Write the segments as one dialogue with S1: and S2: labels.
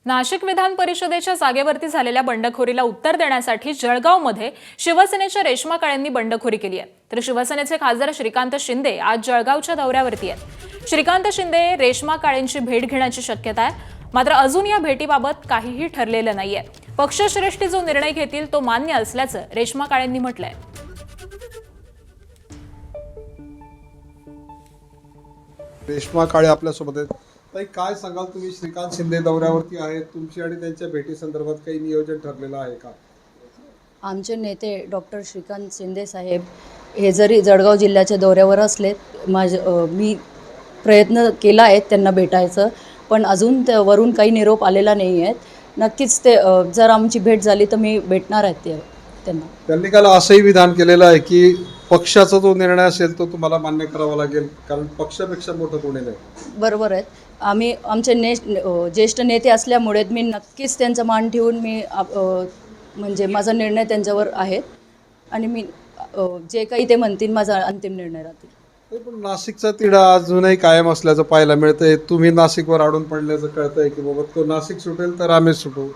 S1: नाशिक विधान परिषदेच्या जागेवरती झालेल्या बंडखोरीला उत्तर देण्यासाठी जळगावमध्ये शिवसेनेच्या रेश्मा काळेंनी बंडखोरी केली आहे। तर शिवसेनेचे खासदार श्रीकांत शिंदे आज जळगावच्या दौऱ्यावरती आहेत। श्रीकांत शिंदे रेश्मा काळेंची भेट घेण्याची शक्यता आहे, मात्र अजून या भेटीबाबत काहीही ठरलेलं नाहीये। पक्षश्रेष्ठी जो निर्णय घेतील तो मान्य असल्याचं रेश्मा काळेंनी म्हटलंय।
S2: रेश्मा काळे आपल्यासोबत आहेत। ताई, काय सांगाल तुम्ही? श्रीकांत शिंदे दौऱ्यावरती आहेत, तुमची आणि त्यांच्या भेटी संदर्भात काही नियोजन ठरलेलं आहे का?
S3: आमचे नेते डॉक्टर श्रीकांत शिंदे साहेब हे जरी जळगाव जिल्ह्याच्या दौऱ्यावर असलेत, मी प्रयत्न केला आहे त्यांना भेटायचं, पण अजून वरून काही निरोप आलेला नाही आहेत। नक्कीच ते जर आमची भेट झाली तर मी भेटणार आहे त्यांना।
S2: त्यांनी काल असंही विधान केलेलं आहे की पक्षाचा जो निर्णय असेल तो तुम्हाला मान्य करावा लागेल, कारण पक्षापेक्षा मोठं कोणी नाही।
S3: बरोबर आहेत। आम्ही आमचे ज्येष्ठ नेते असल्यामुळे मी नक्कीच त्यांचा मान ठेवून मी म्हणजे माझा निर्णय त्यांच्यावर आहे आणि मी जे काही ते म्हणतील माझा अंतिम निर्णय राहतील।
S2: पण नाशिकचा तिढा अजूनही कायम असल्याचं पाहायला मिळतंय। तुम्ही नाशिकवर अडून पडल्याचं कळतंय की बाबा तो नाशिक सुटेल तर आम्ही सुटू।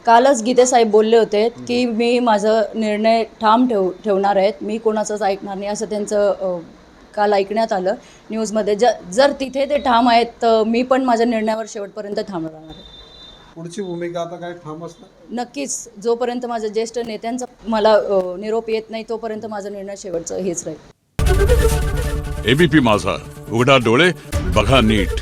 S3: कालच गीते साहेब बोलले होते की मी माझा निर्णय ठाम ठेवणार आहेत, मी कोणाचंच ऐकणार नाही असं त्यांचं काल ऐकण्यात आलं न्यूजमध्ये। जर तिथे ते ठाम आहेत तर मी पण माझ्या निर्णयावर शेवटपर्यंत ठाम राहणार आहे।
S2: पुढची भूमिका आता काय ठाम असणार?
S3: नक्कीच, जोपर्यंत माझ्या ज्येष्ठ नेत्यांचा मला निरोप येत नाही तोपर्यंत माझा निर्णय शेवटचं हेच राहील।
S4: एबीपी माझा, उघडा डोळे बघा नीट।